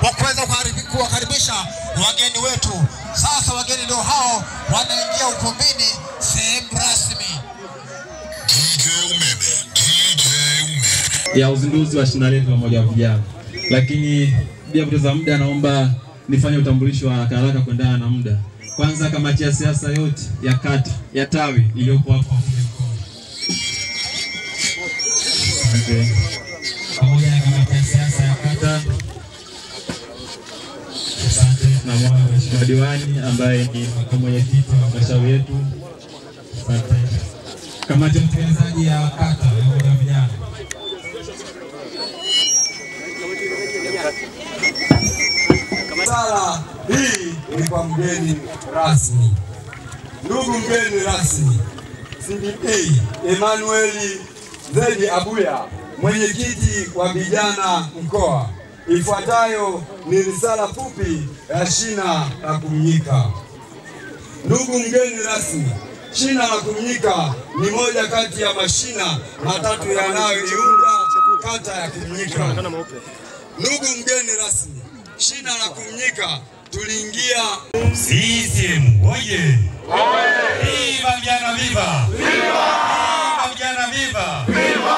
wa kuweza kuwakaribisha wageni wetu. Sasa wageni ndio hao wanaingia ukumbini, sehemu rasmi ya uzinduzi wa shina letu la Umoja wa Vijana. Lakini bila kupoteza muda, naomba nifanye utambulisho wa haraka kuendana na muda. Kwanza, kamati ya siasa yote ya kata ya tawi iliyopo hapo pamoja na kamati ya siasa ya kata. Asante. Na mheshimiwa diwani ambaye ni mwenyekiti wa halmashauri yetu. Asante. Kamati ya utekelezaji ya kata ya Umoja wa Vijana. Sala hii ni kwa mgeni rasmi. Ndugu mgeni rasmi, CDA Emmanuel Zedi Abuya, mwenyekiti wa vijana mkoa. Ifuatayo ni risala fupi ya shina la Kumnyika. Ndugu mgeni rasmi, shina la Kumnyika ni moja kati ya mashina matatu yanayoiunda kata ya Kumnyika. Ndugu mgeni rasmi, shina la Kumnyika tuliingia CCM oye! Viva vijana, viva! Viva vijana, viva! Viva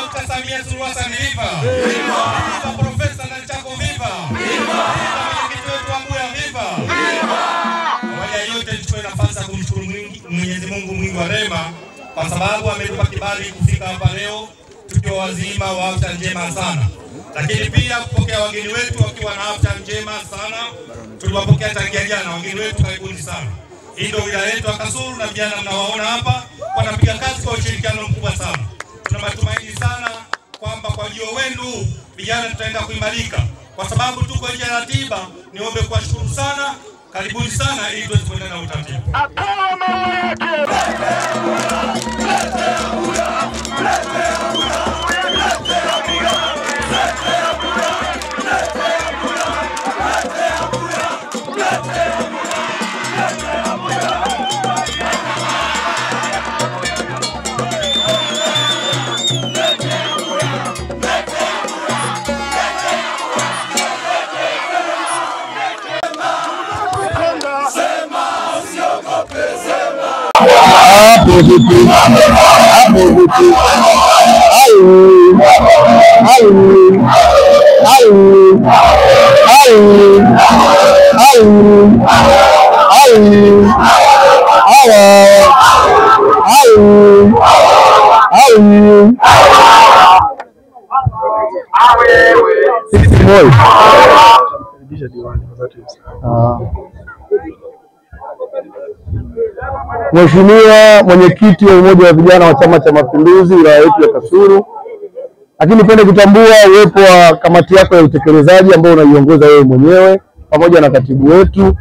Dr. Samia Suluhu Hassan, viva! Viva Profesa Ndalichako, viva! Viva mwenyekiti wetu Abuya, viva! Awali ya yote nichukue nafasi ya kumshukuru Mwenyezi Mungu mwingi wa rehema kwa sababu ametupa kibali kufika hapa leo tukiwa wazima wa afya njema sana. Lakini pia kupokea wageni wetu wakiwa na afya njema sana. Tuliwapokea tangia jana wageni wetu, karibuni sana. Hii ndio wilaya yetu ya Kasulu na vijana mnawaona hapa wanapiga kazi kwa ushirikiano mkubwa sana. Tuna matumaini sana kwamba kwa ujio wenu vijana tutaenda kuimarika, kwa sababu tuko nje ya ratiba. Niombe kuwashukuru sana, karibuni sana ili tuweze kuendelea na utaratibu. Mheshimiwa mwenyekiti wa Umoja wa Vijana wa Chama cha Mapinduzi wilaya yetu ya Kasulu, lakini nipende kutambua uwepo wa kamati yako ya utekelezaji ambao unaiongoza wewe mwenyewe pamoja na katibu wetu.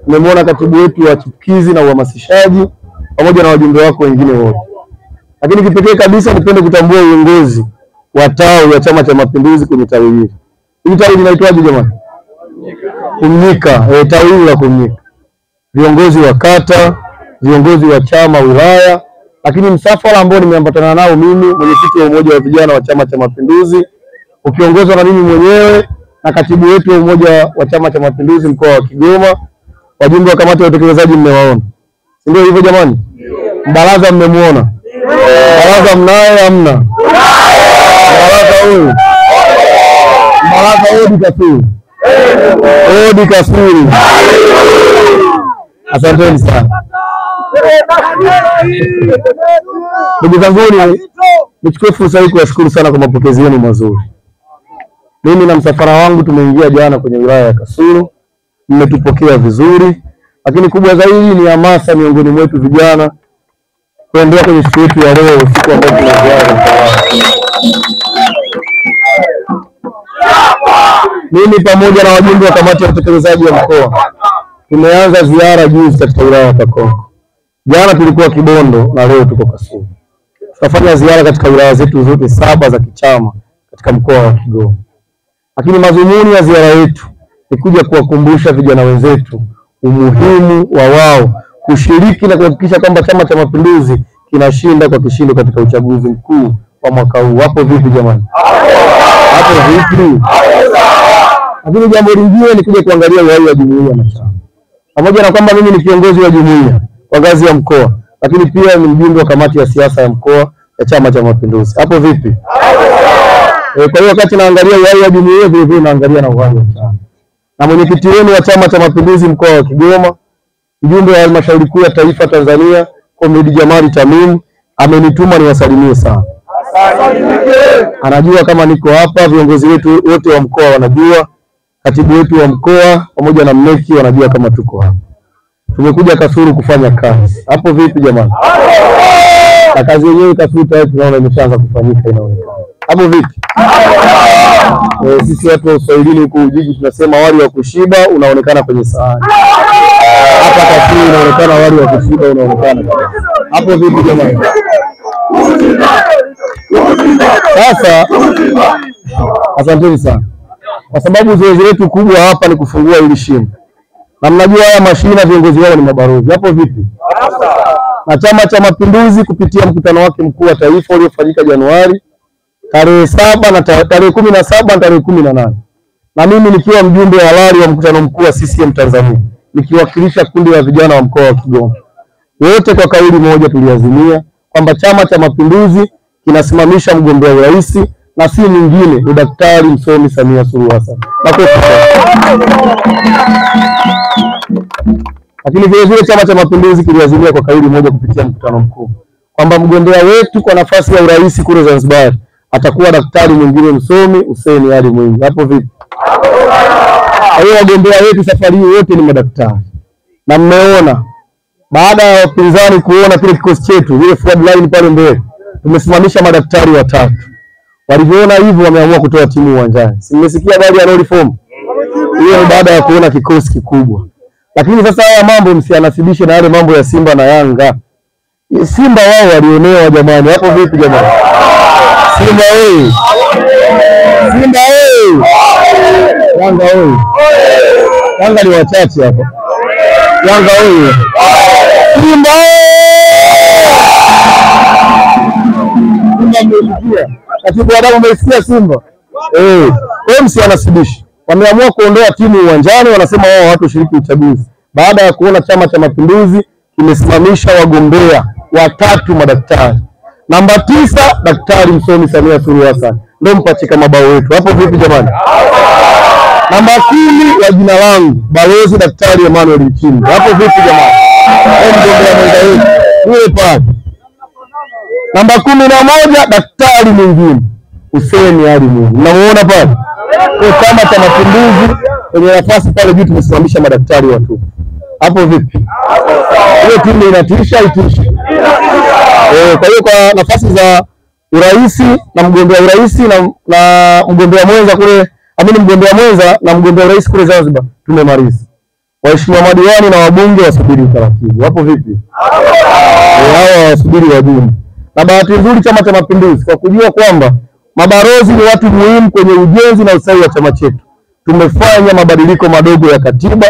Nimemwona katibu wetu wa chipukizi na uhamasishaji pamoja na wajumbe wako wengine wote. Lakini kipekee kabisa nipende kutambua uongozi wa tawi ya Chama cha Mapinduzi kwenye tawi hili. Hili tawi linaitwaje jamani? Kumnyika. Tawi la Kumnyika. Viongozi wa kata, viongozi wa chama wilaya, lakini msafara ambao nimeambatana nao mimi mwenyekiti wa Umoja wa Vijana wa Chama cha Mapinduzi ukiongozwa na mimi mwenyewe na katibu wetu wa Umoja wa Chama cha Mapinduzi mkoa wa Kigoma. Wajumbe wa kamati ya utekelezaji mmewaona, si ndio hivyo jamani? Mbaraza mmemuona? Mbaraza mnaye hamna? Mbaraza huyu, Mbaraza odi Kasulu, odi Kasulu. Asanteni sana. Ndugu zangu, nichukue fursa hii kuwashukuru sana kwa mapokezi yenu mazuri. Mimi na msafara wangu tumeingia jana kwenye wilaya ya Kasulu, mmetupokea vizuri, lakini kubwa zaidi ni hamasa miongoni mwetu vijana kuendelea kwenye siku yetu ya leo, siku ambayo tunaanza. Mimi pamoja na wajumbe wa kamati ya utekelezaji wa mkoa tumeanza ziara juzi katika wilaya ya Kakonko. Jana tulikuwa Kibondo na leo tuko Kasulu. Tutafanya ziara katika wilaya zetu zote 7 za kichama katika mkoa wa Kigoma. Lakini madhumuni ya ziara yetu ni kuja kuwakumbusha vijana wenzetu umuhimu wa wao kushiriki na kuhakikisha kwamba Chama cha Mapinduzi kinashinda kwa kishindo katika uchaguzi mkuu wa mwaka huu. Hapo vipi jamani? Hapo vipi? Lakini jambo lingine ni kuja kuangalia uhai wa jumuiya na chama. Pamoja na kwamba mimi ni kiongozi wa jumuiya kwa ngazi ya mkoa, lakini pia ni mjumbe wa kamati ya siasa ya mkoa ya Chama cha Mapinduzi. Hapo vipi? Kwa hiyo wakati naangalia uhai wa jumuiya, vile vile naangalia na uhai wa chama. Na mwenyekiti wenu wa Chama cha Mapinduzi mkoa wa Kigoma, mjumbe wa halmashauri kuu ya taifa Tanzania, Comrade Jamali Tamim, amenituma niwasalimie sana. Anajua kama niko hapa, viongozi wetu wote wa mkoa wanajua, katibu wetu wa mkoa pamoja na mneki wanajua kama tuko hapa. Tumekuja Kasulu kufanya kazi. Hapo vipi jamani? Na kazi yenyewe Kasulu tayari tunaona imeshaanza kufanyika inaonekana. Hapo vipi? Sisi watu wa Uswahilini huko Ujiji tunasema wali wa kushiba unaonekana kwenye sahani. Hapa Kasulu unaonekana wali wa kushiba unaonekana. Hapo vipi jamani? Sasa asanteni sana. Kwa sababu zoezi letu kubwa hapa ni kufungua hili shimo. Na mnajua haya mashina viongozi wao ni mabarozi. Hapo vipi? Na Chama cha Mapinduzi kupitia mkutano wake mkuu wa taifa uliofanyika Januari tarehe 7 na tarehe 17 na tarehe 18. Na mimi nikiwa mjumbe halali wa mkutano mkuu wa CCM Tanzania, nikiwakilisha kundi la vijana wa mkoa wa Kigoma. Wote kwa kauli moja tuliazimia kwamba Chama cha Mapinduzi kinasimamisha mgombea urais na si mwingine ni Daktari Msomi Samia Suluhu Hassan. Lakini vile vile Chama cha Mapinduzi kiliazimia kwa kauli moja kupitia mkutano mkuu kwamba mgombea wetu kwa nafasi ya urais kule Zanzibar atakuwa daktari mwingine msomi Hussein Ali Mwinyi. Hapo vipi? Kwa hiyo wagombea wetu safari hii wote ni madaktari. Na mmeona baada ya wapinzani kuona kile kikosi chetu ile forward line pale mbele, tumesimamisha madaktari watatu. Walivyoona hivyo wameamua kutoa timu uwanjani. Si mmesikia habari ya no reform? Hiyo ni baada ya kuona kikosi kikubwa. Lakini sasa haya mambo msianasibishe na yale mambo ya Simba na Yanga. Simba wao walionewa jamani. Hapo vipi jamani? Simba wewe. Simba wewe. Yanga wewe. Yanga ni wachache hapa. Yanga wewe. Simba wewe. Katibu wa damu umesikia Simba? Kwa msianasibishe. Wameamua kuondoa timu uwanjani, wanasema wao hawatoshiriki uchaguzi. Baada ya kuona Chama cha Mapinduzi kimesimamisha wagombea watatu madaktari. Namba 9 Daktari Msomi Samia Suluhu Hassan ndio mpachika mabao wetu. Hapo vipi jamani? Namba 10 ya jina langu Balozi Daktari Emmanuel Nchimbi. Hapo vipi jamani? Mgombea mwenza wetu yule pale. Namba 11 daktari mwingine Hussein Ali Mwinyi. Unamuona pale? Kwa Chama cha Mapinduzi kwenye nafasi pale juu tumesimamisha madaktari watu. Hapo vipi? Hiyo timu inatisha itishi. Kwa hiyo kwa nafasi za urais na mgombea urais na mgombea mwenza kule, mgombea mwenza na mgombea urais kule Zanzibar tumemaliza. Waheshimiwa madiwani na wabunge wasubiri utaratibu. Hapo vipi? Hao wasubiri wajumbe. Na bahati nzuri Chama cha Mapinduzi kwa kujua kwamba mabarozi ni watu muhimu kwenye ujenzi na ustawi wa chama chetu, tumefanya mabadiliko madogo ya katiba,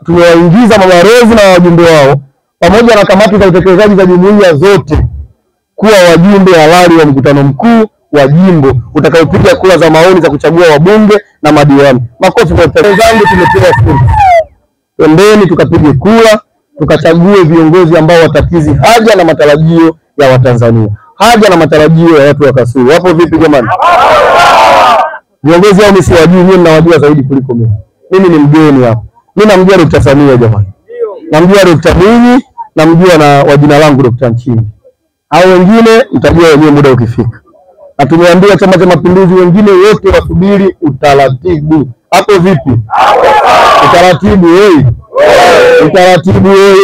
tumewaingiza mabarozi na wajumbe wao pamoja na kamati za utekelezaji za jumuiya zote kuwa wajumbe halali wa mkutano mkuu wa jimbo utakaopiga kura za maoni za kuchagua wabunge na madiwani. Makofi kwa wenzangu, tumepewa fursa. Twendeni tukapige kura, tukachague viongozi ambao watakizi haja na matarajio ya Watanzania, haja na matarajio ya watu wa Kasulu. Hapo vipi jamani? Viongozi hao mimi siwajui, mimi ninawajua zaidi kuliko mimi. Mimi ni mgeni hapa. Mimi namjua Dr. Samia jamani. Namjua Dr. Mwinyi, namjua na wajina langu Dr. Nchimbi. Hao wengine mtajua wenyewe muda ukifika. Na tumeambiwa Chama cha Mapinduzi wengine wote wasubiri utaratibu. Hapo vipi? Utaratibu wewe. Utaratibu wewe.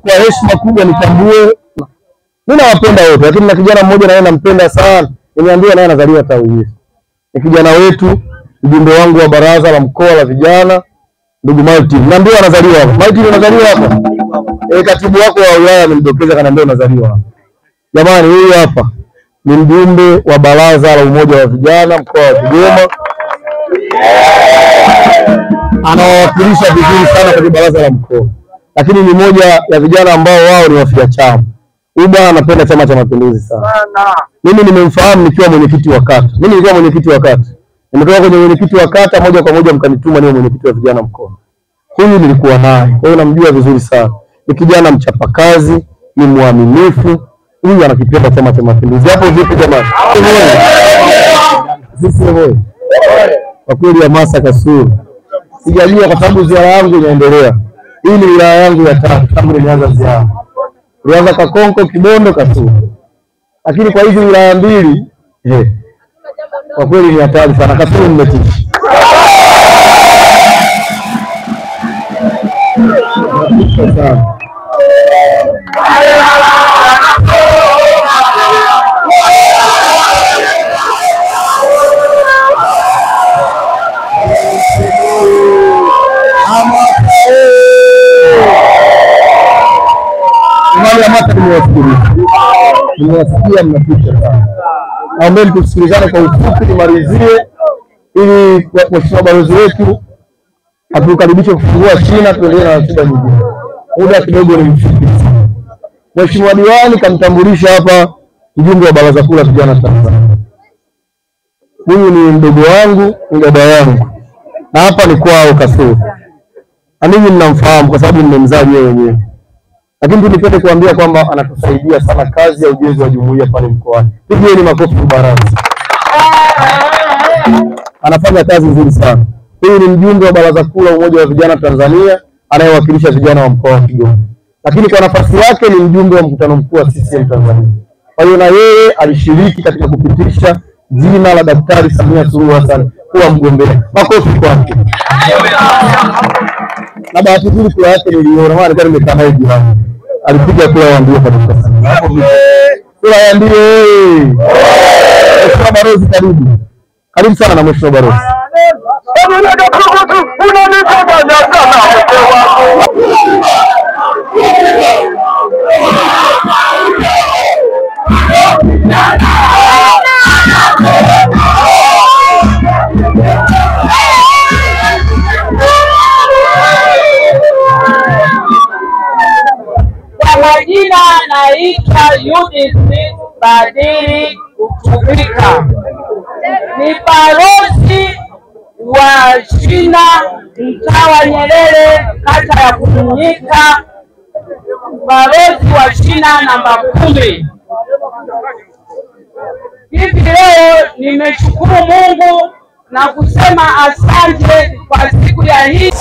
Kwa heshima kubwa nitambue. Mimi nawapenda wote, lakini na kijana mmoja naye nampenda sana. Nimeambiwa naye anazaliwa Tawi. Ni kijana wetu, mjumbe wangu wa baraza la mkoa la vijana, ndugu Martin. Naambiwa anazaliwa hapa. Martin anazaliwa hapa. Katibu wako wa wilaya amenidokeza kanaambia unazaliwa hapa. Jamani, huyu hapa ni mjumbe wa baraza la umoja wa vijana mkoa wa Kigoma. Anawakilisha vizuri sana kwenye baraza la mkoa. Lakini ni moja ya vijana ambao wao ni wafia chama. Huyu bwana anapenda Chama cha Mapinduzi sana. Mimi nimemfahamu nikiwa mwenyekiti wa kata. Mimi nilikuwa mwenyekiti wa kata. Nimetoka kwenye mwenyekiti wa kata, moja kwa moja mkanituma niwe mwenyekiti wa vijana mkoa. Huyu nilikuwa naye, kwa hiyo namjua vizuri sana. Ni kijana mchapakazi, ni mwaminifu. Huyu anakipenda Chama cha Mapinduzi. Hapo vipi jamani? Sisi wewe. Kwa kweli hamasa Kasulu. Sijajua kwa sababu ziara yangu inaendelea. Hii ni wilaya yangu ya 3 tangu nilianza ziara. Nilianza Kakonko, Kibondo, Kasulu. Lakini kwa hizi wilaya mbili, kwa kweli ni hatari sana. Kasulu nimetisha. Nimewasikia mnapisha sana. Naomba tusikilizane kwa ufupi nimalizie ili mheshimiwa balozi wetu atukaribishe kufungua shina tuendelee na ratiba nyingine. Muda kidogo ni mfupi. Mheshimiwa diwani kamtambulisha hapa mjumbe wa Baraza Kuu la Vijana Tanzania. Huyu ni mdogo wangu, ni dada yangu. Na hapa ni kwao Kasulu. Na mimi ninamfahamu kwa sababu nimemzaa yeye mwenyewe. Lakini nipende kuambia kwamba anatusaidia sana kazi ya ujenzi wa jumuiya pale mkoani. Pigieni makofi kwa Baraza. Anafanya kazi nzuri sana. Huyu ni mjumbe wa Baraza Kuu la Umoja wa Vijana Tanzania anayewakilisha vijana wa mkoa wa Kigoma. Lakini kwa nafasi yake ni mjumbe wa mkutano mkuu wa CCM Tanzania. Kwa hiyo na yeye alishiriki katika kupitisha jina la Daktari Samia Suluhu Hassan kuwa mgombea. Makofi kwake. Na bahati nzuri kura yake niliona, maana nilikuwa nimekaa naye jirani. Alipiga kura ya ndio kabisa. Kura ya ndio. Mheshimiwa Balozi karibu. Karibu sana na Mheshimiwa Balozi. Majina naitwa Judith Badili Kutumika. Ni balozi wa shina mtaa wa Nyerere kata ya Kutumika. Balozi wa shina namba 10. Hivi leo nimeshukuru Mungu na kusema asante kwa siku ya hii.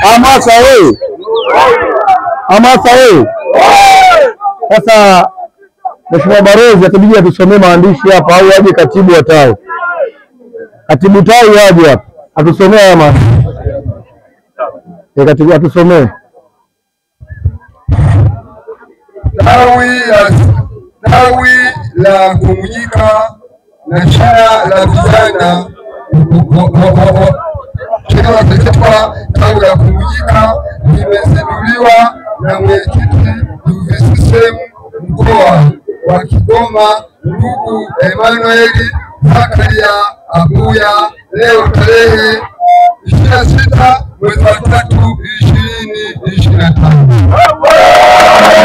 Hamasa wewe. Hamasa wewe. Sasa Mheshimiwa Balozi atabidi atusomee maandishi hapa au aje katibu wa tawi. Katibu tawi aje hapa. Atusomee haya maandishi. Katibu atusomee. Tawi la Kumnyika na shina la vijana tawi la Kumnyika limezinduliwa na mwenyekiti UVCCM mkoa wa Kigoma ndugu Emmanuel Zakaria Abuya leo tarehe 26 mwezi wa 3 2025.